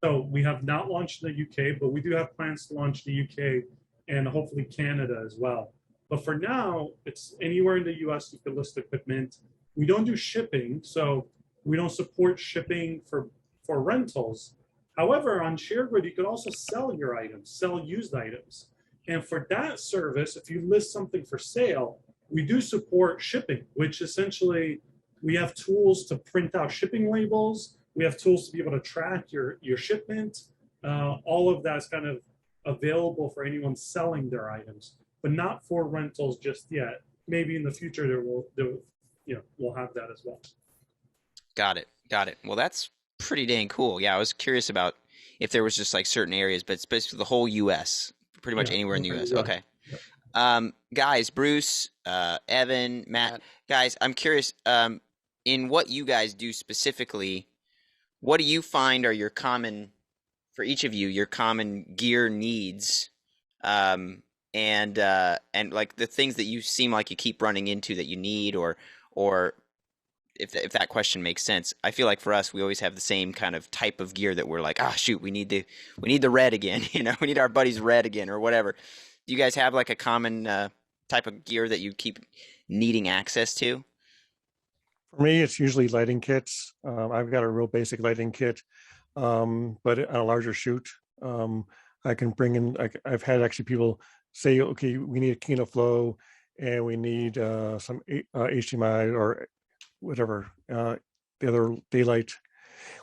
So we have not launched in the UK, but we do have plans to launch the UK and hopefully Canada as well. But for now, it's anywhere in the US you can list equipment. We don't do shipping, so we don't support shipping for rentals. However, on ShareGrid, you can also sell your items, sell used items. And for that service, if you list something for sale, we do support shipping, which essentially we have tools to print out shipping labels. We have tools to be able to track your shipment. All of that's kind of available for anyone selling their items, but not for rentals just yet. Maybe in the future we'll have that as well. Got it. Well, that's pretty dang cool. Yeah, I was curious about if there was just like certain areas, but it's basically the whole U.S., pretty much anywhere in the U.S. Okay. Guys, Bruce, Evan, Matt, guys, I'm curious, in what you guys do specifically, what do you find are your common gear needs, and like the things that you seem like you keep running into that you need, or if that question makes sense. I feel like for us, we always have the same kind of type of gear that we're like, shoot, we need the red again, we need our buddy's red again or whatever. Do you guys have like a common type of gear that you keep needing access to? For me, it's usually lighting kits. I've got a real basic lighting kit, but on a larger shoot, I can bring in. I've had actually people say, "Okay, we need a Kino Flow, and we need some HDMI or whatever, the other daylight."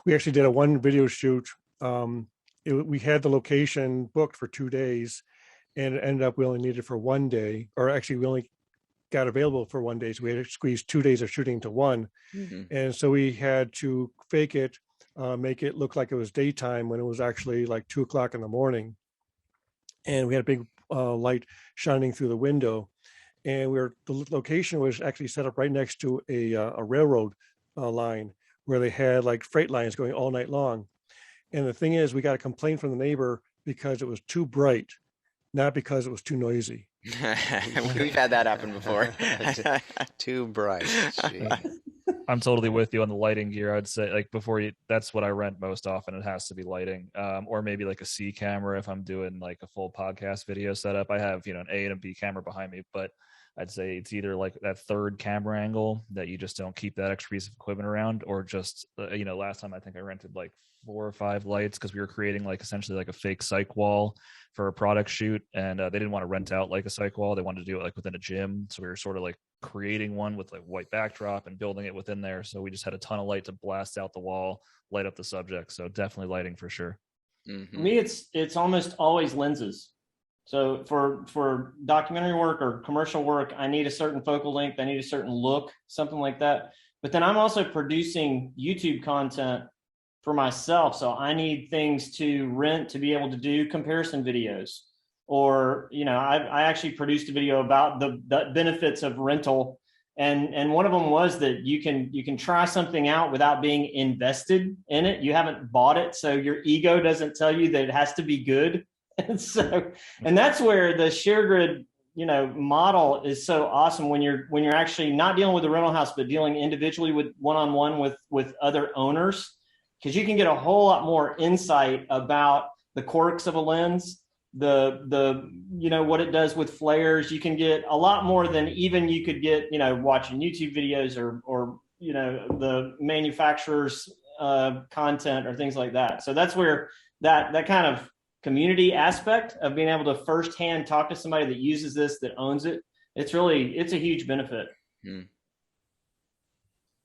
We actually did a one video shoot. We had the location booked for 2 days, and it ended up we only needed for 1 day, or actually we only got available for 1 day, so we had to squeeze 2 days of shooting to one. And so we had to fake it, make it look like it was daytime when it was actually like 2:00 in the morning, and we had a big light shining through the window, and the location was actually set up right next to a railroad line where they had like freight lines going all night long. And the thing is, we got a complaint from the neighbor because it was too bright, not because it was too noisy. We've had that happen before. Too bright. I'm totally with you on the lighting gear. I'd say like that's what I rent most often. It has to be lighting, or maybe like a C camera if I'm doing like a full podcast video setup. I have an A and a B camera behind me, but I'd say it's either like that third camera angle that you just don't keep that extra piece of equipment around, or just last time I think I rented like 4 or 5 lights because we were creating like essentially like a fake psych wall for a product shoot, and they didn't want to rent out like a psych wall. They wanted to do it like within a gym, so we were sort of like creating one with like white backdrop and building it within there. So we just had a ton of light to blast out the wall, light up the subject. So definitely lighting for sure. For me, it's almost always lenses. So for documentary work or commercial work, I need a certain focal length, I need a certain look, something like that. But then I'm also producing YouTube content for myself. So I need things to rent to be able to do comparison videos. Or, I actually produced a video about the benefits of rental. And one of them was that you can try something out without being invested in it. You haven't bought it, so your ego doesn't tell you that it has to be good. And that's where the ShareGrid model is so awesome when you're actually not dealing with the rental house, but dealing individually with one-on-one with other owners, because you can get a whole lot more insight about the quirks of a lens, the what it does with flares. You can get a lot more than even you could get watching YouTube videos or the manufacturer's content or things like that. So that's where that kind of community aspect of being able to firsthand talk to somebody that uses this, that owns it, it's a huge benefit.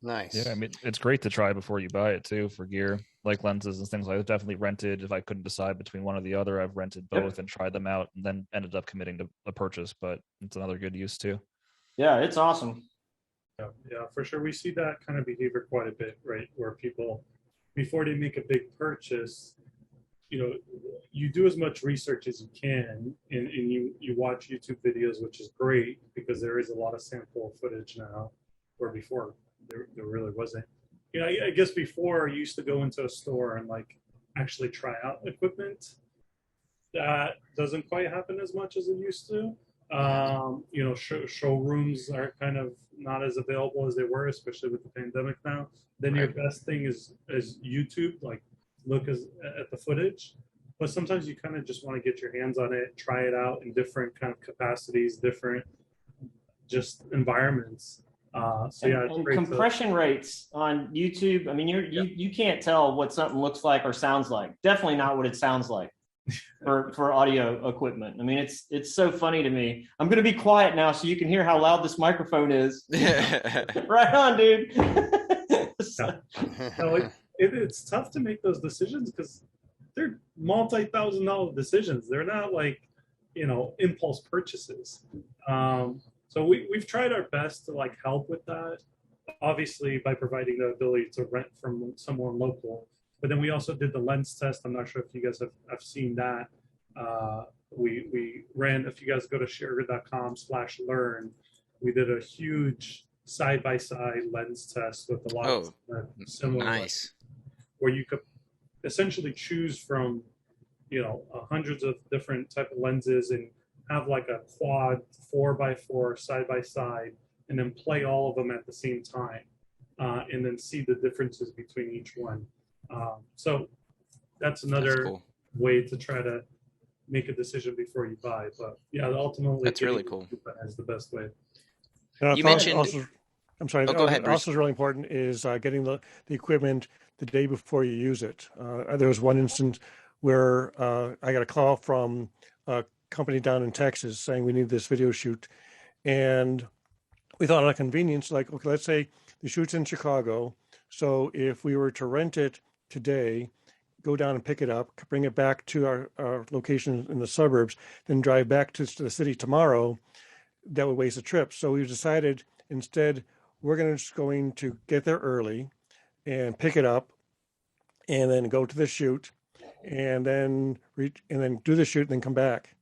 Nice. Yeah, I mean, it's great to try before you buy it too, for gear like lenses and things like that. Definitely rented. If I couldn't decide between one or the other, I've rented both and tried them out, and then ended up committing to a purchase. But it's another good use too. Yeah, it's awesome. Yeah, for sure. We see that kind of behavior quite a bit, right? Where people, before they make a big purchase, you do as much research as you can, and you watch YouTube videos, which is great because there is a lot of sample footage now, where before there really wasn't. I guess before you used to go into a store and like actually try out equipment. That doesn't quite happen as much as it used to. Showrooms are kind of not as available as they were, especially with the pandemic now. Then your best thing is YouTube, like look at the footage. But sometimes you kind of just want to get your hands on it, try it out in different kind of capacities, different just environments. And compression rates on YouTube. I mean, you can't tell what something looks like or sounds like. Definitely not what it sounds like for audio equipment. I mean, it's so funny to me. I'm going to be quiet now so you can hear how loud this microphone is. Right on, dude. It's tough to make those decisions because they're multi-$1,000 decisions. They're not like, impulse purchases. So we've tried our best to like help with that, obviously by providing the ability to rent from someone local. But then we also did the lens test. I'm not sure if you guys have seen that. We ran, if you guys go to ShareGrid.com/learn, we did a huge side-by-side lens test with a lot of similar lenses, where you could essentially choose from, hundreds of different type of lenses and have like a quad 4x4 side-by-side and then play all of them at the same time and then see the differences between each one. So that's another way to try to make a decision before you buy. But yeah, ultimately, that's really cool. That's the best way. You mentioned. I'm sorry. Go ahead, Bruce. Also, is really important is getting the equipment the day before you use it. There was one instance where I got a call from a company down in Texas saying we need this video shoot, and we thought on a convenience, like, okay, let's say the shoot's in Chicago, so if we were to rent it today, go down and pick it up, bring it back to our location in the suburbs, then drive back to the city tomorrow, that would waste a trip. So we decided instead we're going to get there early and pick it up and then go to the shoot and then do the shoot and then come back.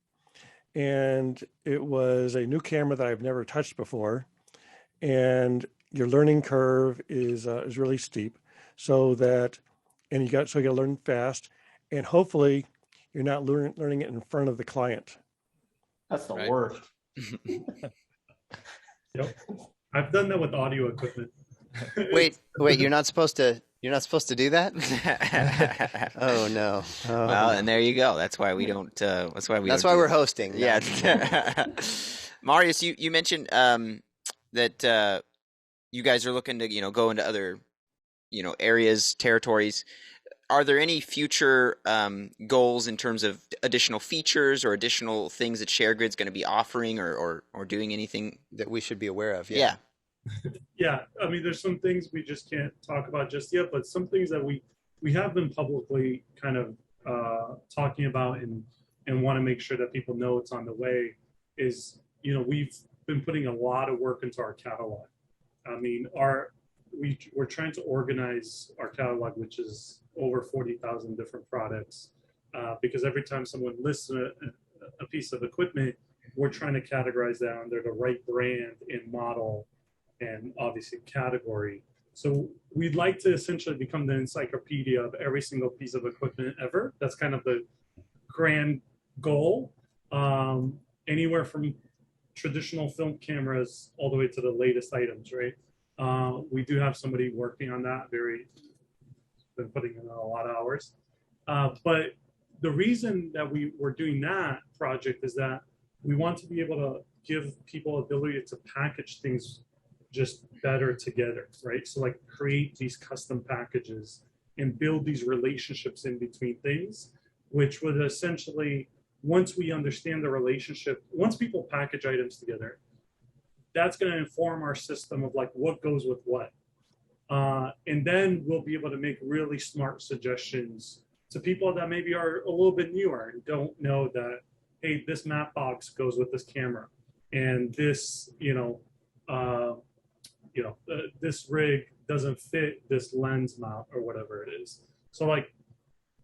And it was a new camera that I've never touched before, and your learning curve is really steep, you got to learn fast, and hopefully you're not learning it in front of the client. That's the worst. Yep. I've done that with audio equipment. Wait, you're not supposed to do that? Oh no. Oh. Well, and there you go. That's why we don't. That's why we're hosting. Yeah. Marius, you mentioned that you guys are looking to go into other areas, territories. Are there any future goals in terms of additional features or additional things that ShareGrid's going to be offering or doing anything that we should be aware of? Yeah. Yeah, I mean, there's some things we just can't talk about just yet, but some things that we have been publicly kind of talking about and want to make sure that people know it's on the way is, we've been putting a lot of work into our catalog. I mean, we're trying to organize our catalog, which is over 40,000 different products, because every time someone lists a piece of equipment, we're trying to categorize that under the right brand and model and obviously category. So we'd like to essentially become the encyclopedia of every single piece of equipment ever. That's kind of the grand goal. Anywhere from traditional film cameras all the way to the latest items, right? We do have somebody working on that, been putting in a lot of hours. But the reason that we were doing that project is that we want to be able to give people ability to package things just better together, right? So like create these custom packages and build these relationships in between things, which would essentially, once we understand the relationship, once people package items together, that's going to inform our system of like what goes with what. And then we'll be able to make really smart suggestions to people that maybe are a little bit newer and don't know that, hey, this map box goes with this camera, and this, this rig doesn't fit this lens mount or whatever it is. So like,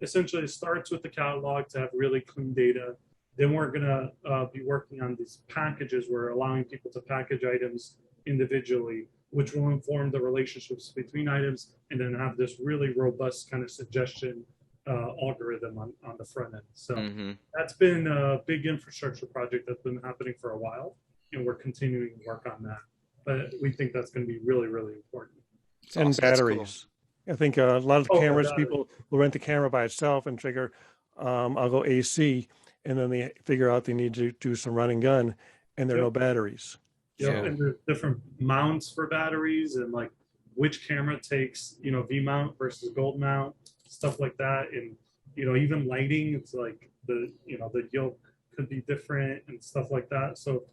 essentially it starts with the catalog to have really clean data. Then we're gonna be working on these packages. We're allowing people to package items individually, which will inform the relationships between items, and then have this really robust kind of suggestion algorithm on the front end. So that's been a big infrastructure project that's been happening for a while, and we're continuing to work on that. But we think that's going to be really, really important. And awesome. batteries. Cool. I think a lot of the cameras, batteries. people will rent the camera by itself and figure, I'll go AC, and then they figure out they need to do some run and gun, and there are no batteries. Yeah, and there's different mounts for batteries, and like which camera takes, V mount versus gold mount, stuff like that. And, even lighting, it's like the yoke could be different and stuff like that. So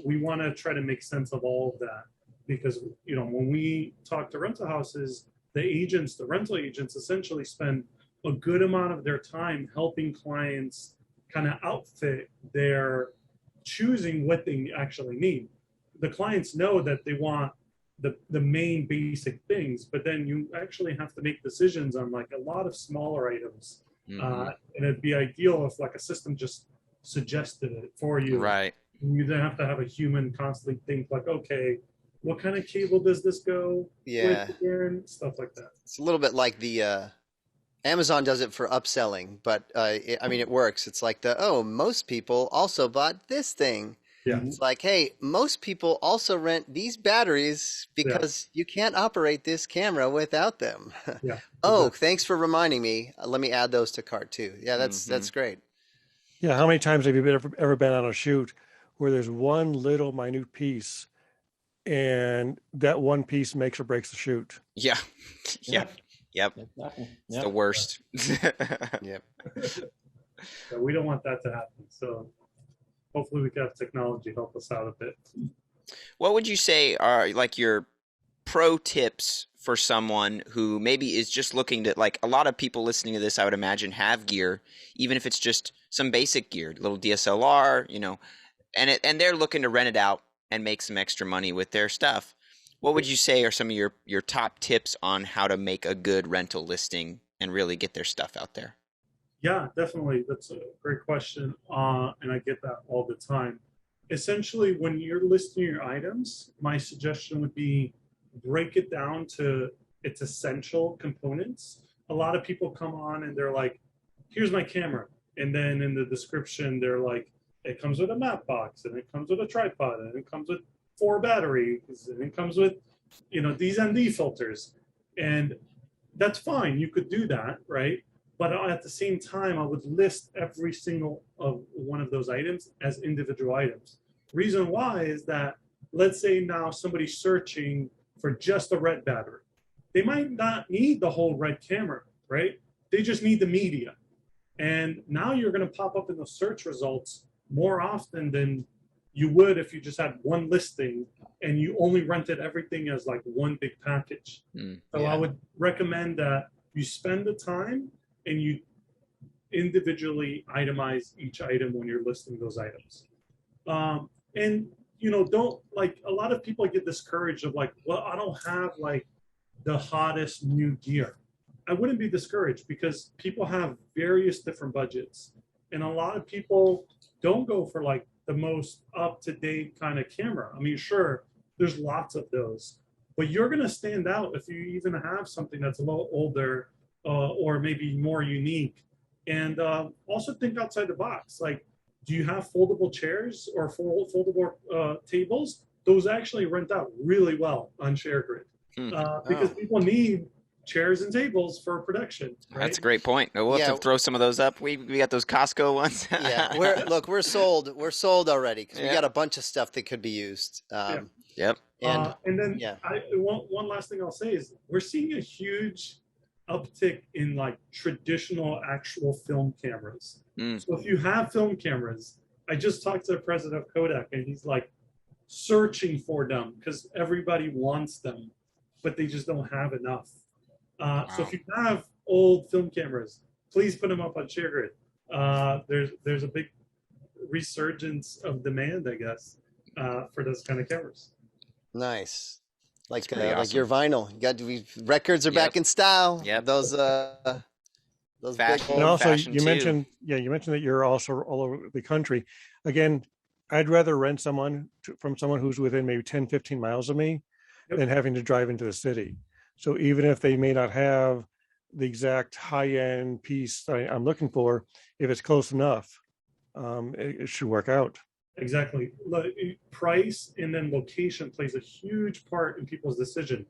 we want to try to make sense of all of that, because, when we talk to rental houses, the rental agents essentially spend a good amount of their time helping clients kind of outfit their choosing what they actually need. The clients know that they want the main basic things, but then you actually have to make decisions on like a lot of smaller items. And it'd be ideal if like a system just suggested it for you. Right. You then have to have a human constantly think like, okay, what kind of cable does this go with again? Stuff like that. It's a little bit like the Amazon does it for upselling, but it works. It's like most people also bought this thing. Yeah. It's like, hey, most people also rent these batteries because you can't operate this camera without them. Yeah. Thanks for reminding me. Let me add those to cart too. Yeah, that's great. Yeah, how many times have you ever been on a shoot where there's one little minute piece, and that one piece makes or breaks the shoot? Yeah. Yep. It's the worst. Yep. So we don't want that to happen. So hopefully we can have technology help us out a bit. What would you say are like your pro tips for someone who maybe is just looking to, like a lot of people listening to this, I would imagine, have gear, even if it's just some basic gear, little DSLR, and they're looking to rent it out and make some extra money with their stuff. What would you say are some of your top tips on how to make a good rental listing and really get their stuff out there? Yeah, definitely. That's a great question. And I get that all the time. Essentially, when you're listing your items, my suggestion would be break it down to its essential components. A lot of people come on and they're like, here's my camera. And then in the description, they're like, it comes with a map box, and it comes with a tripod, and it comes with 4 batteries, and it comes with, these ND filters. And that's fine. You could do that, right? But at the same time, I would list every single of one of those items as individual items. Reason why is that, let's say now somebody's searching for just a red battery. They might not need the whole red camera, right? They just need the media. And now you're going to pop up in the search results more often than you would if you just had one listing and you only rented everything as like one big package. I would recommend that you spend the time and you individually itemize each item when you're listing those items. And, don't, like, a lot of people get discouraged of like, well, I don't have like the hottest new gear. I wouldn't be discouraged, because people have various different budgets. And a lot of people don't go for like the most up-to-date kind of camera. I mean, sure, there's lots of those, but you're going to stand out if you even have something that's a little older or maybe more unique. And also think outside the box. Like, do you have foldable chairs or foldable tables? Those actually rent out really well on ShareGrid because people need chairs and tables for production. Right? That's a great point. We'll have to throw some of those up. We got those Costco ones. Yeah, we're sold. We're sold already because we got a bunch of stuff that could be used. Yep. And then one last thing I'll say is we're seeing a huge uptick in like traditional actual film cameras. So if you have film cameras, I just talked to the president of Kodak and he's like searching for them because everybody wants them, but they just don't have enough. So if you have old film cameras, please put them up on ShareGrid. There's a big resurgence of demand, I guess, for those kind of cameras. Nice. Like awesome. your vinyl. Records are back in style. Yep. Those Fashion. big And also, fashion you too. mentioned that you're also all over the country. Again, I'd rather rent from someone who's within maybe 10, 15 miles of me than having to drive into the city. So even if they may not have the exact high-end piece I'm looking for, if it's close enough, it should work out. Exactly. Price and then location plays a huge part in people's decision.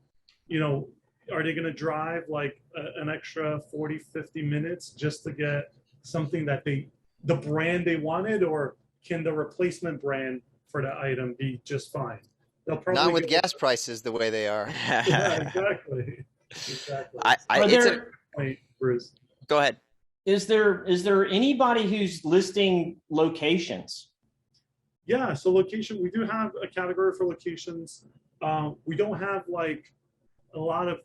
You know, are they going to drive like an extra 40, 50 minutes just to get something that the brand they wanted, or can the replacement brand for the item be just fine? They'll probably not with gas prices the way they are. Yeah, exactly. It's a point, Bruce. Go ahead. Is there anybody who's listing locations? Yeah, so location, we do have a category for locations. We don't have like a lot of,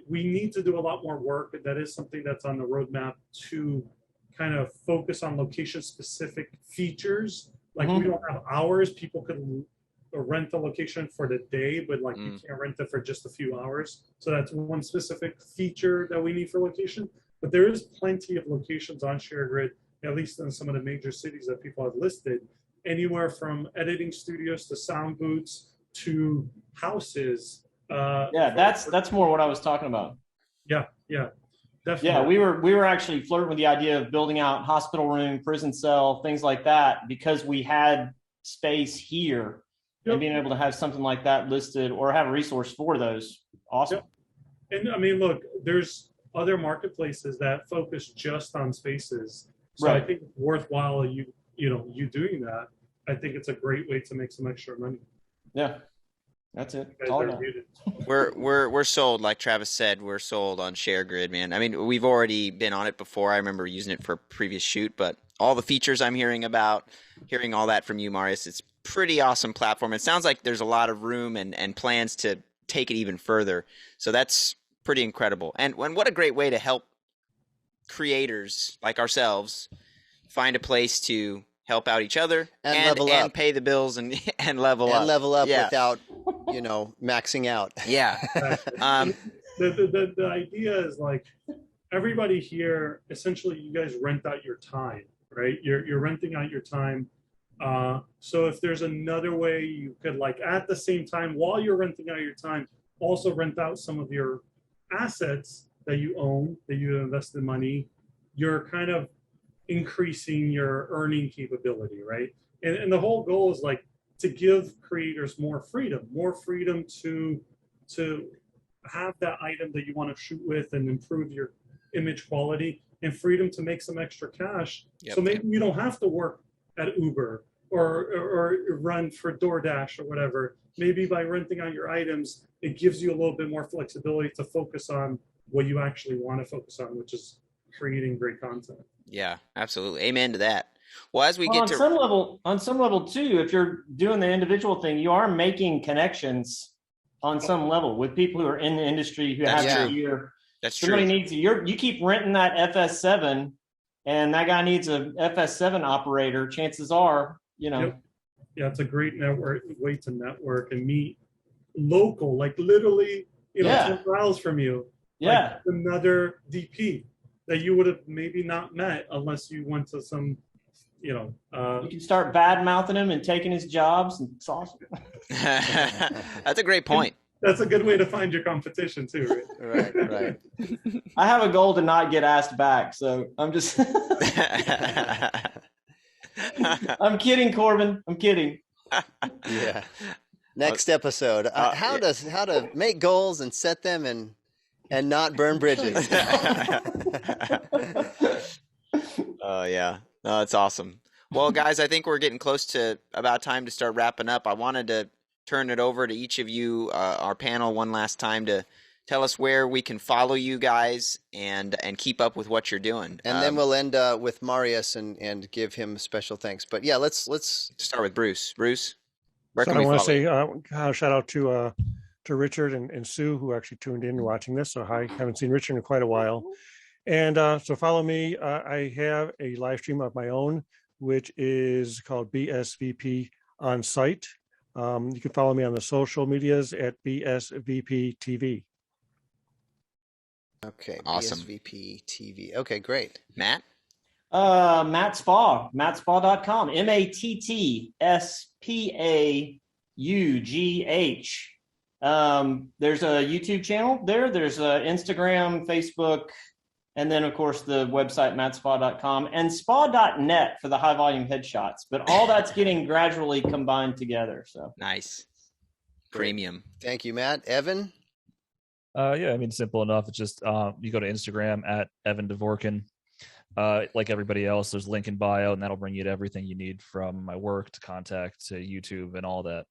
we need to do a lot more work. That is something that's on the roadmap to kind of focus on location specific features. Like we don't have hours. People could rent the location for the day, but like you can't rent it for just a few hours. So that's one specific feature that we need for location. But there is plenty of locations on ShareGrid, at least in some of the major cities that people have listed, anywhere from editing studios to sound booths to houses. That's more what I was talking about. Yeah, definitely. Yeah, we were actually flirting with the idea of building out hospital room, prison cell, things like that, because we had space here. And being able to have something like that listed or have a resource for those. Awesome. Yep. And I mean, look, there's other marketplaces that focus just on spaces. So I think it's worthwhile you doing that. I think it's a great way to make some extra money. Yeah. That's it. We're sold, like Travis said, we're sold on ShareGrid, man. I mean, we've already been on it before. I remember using it for a previous shoot, but all the features I'm hearing all that from you, Marius, it's pretty awesome platform. It sounds like there's a lot of room and plans to take it even further. So that's pretty incredible. And what a great way to help creators like ourselves find a place to help out each other and level up. And pay the bills and level up. And level up without, maxing out. Yeah. The idea is like everybody here, essentially you guys rent out your time, right? You're renting out your time. So if there's another way you could, like, at the same time while you're renting out your time, also rent out some of your assets that you own, that you invested money, you're kind of increasing your earning capability, right? And the whole goal is like to give creators more freedom to have that item that you want to shoot with and improve your image quality, and freedom to make some extra cash. So maybe you don't have to work at Uber or run for DoorDash or whatever. Maybe by renting out your items, it gives you a little bit more flexibility to focus on what you actually want to focus on, which is creating great content. Yeah, absolutely. Amen to that. Well, as we get on some level too, if you're doing the individual thing, you are making connections on some level with people who are in the industry who have your gear. That's Somebody true. needs you keep renting that FS7, and that guy needs a FS7 operator. Chances are, Yeah, it's a great way to network and meet local, like literally, 10 miles from you. Yeah, like another DP that you would have maybe not met unless you went to some, you can start bad mouthing him and taking his jobs, and it's awesome. That's a great point. That's a good way to find your competition too, right? Right. I have a goal to not get asked back, so I'm just. I'm kidding, Corbin. I'm kidding. Yeah. Next episode, how to make goals and set them and not burn bridges. Oh yeah, no, that's awesome. Well, guys, I think we're getting close to about time to start wrapping up. I wanted to turn it over to each of you, our panel, one last time to tell us where we can follow you guys and keep up with what you're doing. And then we'll end with Marius and give him special thanks. But yeah, let's start with Bruce. Bruce, where can I we want follow to say shout out to Richard and Sue, who actually tuned in watching this. So I haven't seen Richard in quite a while. And so follow me. I have a live stream of my own, which is called BSVP on site. You can follow me on the social medias at BSVP TV. Okay, awesome. BSVP TV. Okay, great. Matt? Matt Spa, mattspa.com, MATTSPAUGH. There's a YouTube channel there. There's Instagram, Facebook, and then, of course, the website, mattspa.com, and spa.net for the high-volume headshots. But all that's getting gradually combined together. So nice. Premium. Thank you, Matt. Evan? Yeah, I mean, simple enough. It's just you go to Instagram at Evan Dvorkin. Like everybody else, there's a link in bio, and that'll bring you to everything you need from my work to contact to YouTube and all that.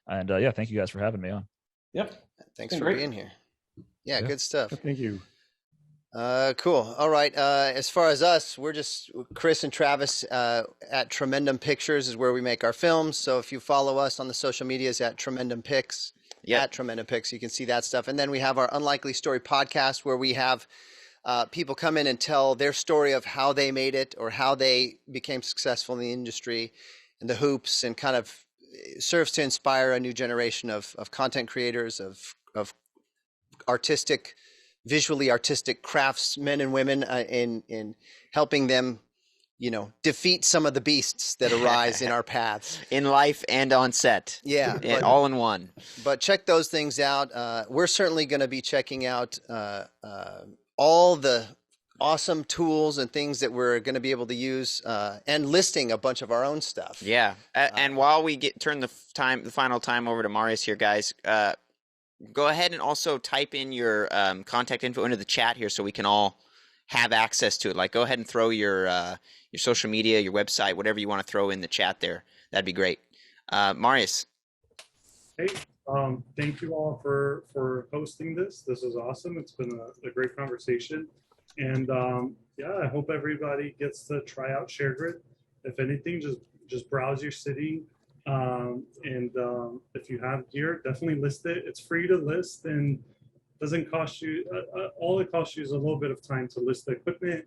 And yeah, thank you guys for having me on. Yep. Thanks for being here. Yeah, good stuff. Thank you. Cool. All right. As far as us, we're just Chris and Travis at Tremendum Pictures is where we make our films. So if you follow us on the social medias at Tremendum Pics, at Tremendum Pics, you can see that stuff. And then we have our Unlikely Story podcast where we have people come in and tell their story of how they made it or how they became successful in the industry and the hoops, and kind of serves to inspire a new generation of content creators, of visually artistic craftsmen and women in helping them, defeat some of the beasts that arise in our paths. In life and on set. Yeah. All in one. But check those things out. We're certainly going to be checking out all the awesome tools and things that we're going to be able to use, and listing a bunch of our own stuff. Yeah. And while we turn the final time over to Marius here, guys, go ahead and also type in your contact info into the chat here so we can all have access to it. Like, go ahead and throw your social media, your website, whatever you want to throw in the chat there. That'd be great. Marius. Hey, thank you all for hosting this. This is awesome. It's been a great conversation. And yeah, I hope everybody gets to try out ShareGrid. If anything, just browse your city. And if you have gear, definitely list it. It's free to list and doesn't cost you, all it costs you is a little bit of time to list the equipment,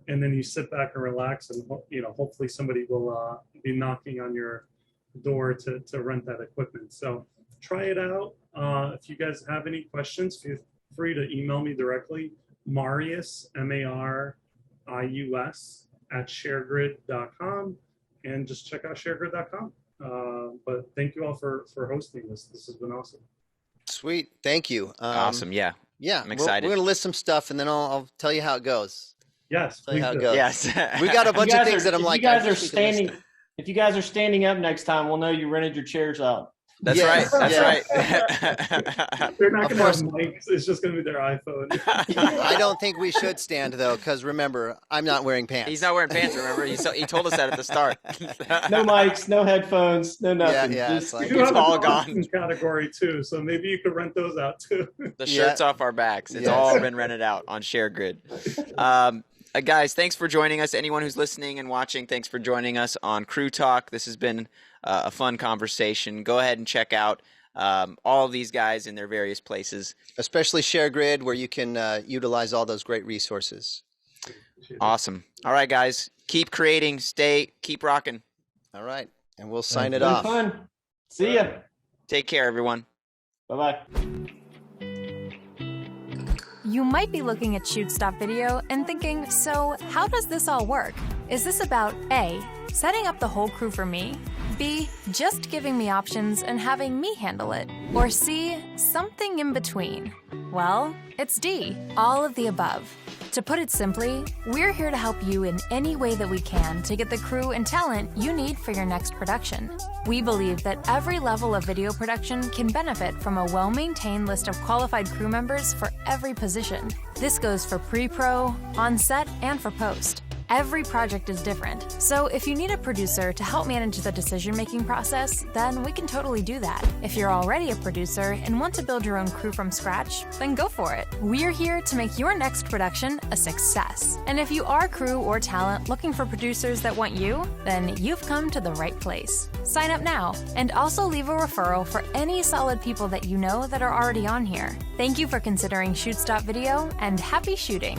and then you sit back and relax, and hopefully somebody will be knocking on your door to rent that equipment. So try it out. If you guys have any questions, feel free to email me directly, Marius, Marius at sharegrid.com, and just check out sharegrid.com. But thank you all for hosting this. This has been awesome. Sweet. Thank you. Awesome. Yeah. Yeah. I'm excited. We're going to list some stuff, and then I'll tell you how it goes. Yes. Tell you how it goes. Yes. We got a bunch of things that I'm like, if you guys are standing up next time, we'll know you rented your chairs out. That's right. That's right. They're not going to have mics. It's just going to be their iPhone. I don't think we should stand, though, because remember, I'm not wearing pants. He's not wearing pants, remember? He told us that at the start. No mics, no headphones, no nothing. Yeah, Just, we do have all gone category too, so maybe you could rent those out too. The shirt's off our backs. It's all been rented out on ShareGrid. Guys, thanks for joining us. Anyone who's listening and watching, thanks for joining us on Crew Talk. This has been a fun conversation. Go ahead and check out all of these guys in their various places. Especially ShareGrid, where you can utilize all those great resources. Awesome. All right, guys. Keep creating. Keep rocking. All right. And we'll sign it off. Fun. See ya. Take care, everyone. Bye-bye. You might be looking at Shoot Stop Video and thinking, so how does this all work? Is this about A, setting up the whole crew for me? B, just giving me options and having me handle it? Or C, something in between? Well, it's D, all of the above. To put it simply, we're here to help you in any way that we can to get the crew and talent you need for your next production. We believe that every level of video production can benefit from a well-maintained list of qualified crew members for every position. This goes for pre-pro, on-set, and for post. Every project is different, so if you need a producer to help manage the decision-making process, then we can totally do that. If you're already a producer and want to build your own crew from scratch, then go for it. We're here to make your next production a success. And if you are crew or talent looking for producers that want you, then you've come to the right place. Sign up now, and also leave a referral for any solid people that you know that are already on here. Thank you for considering Shoot Stop Video, and happy shooting!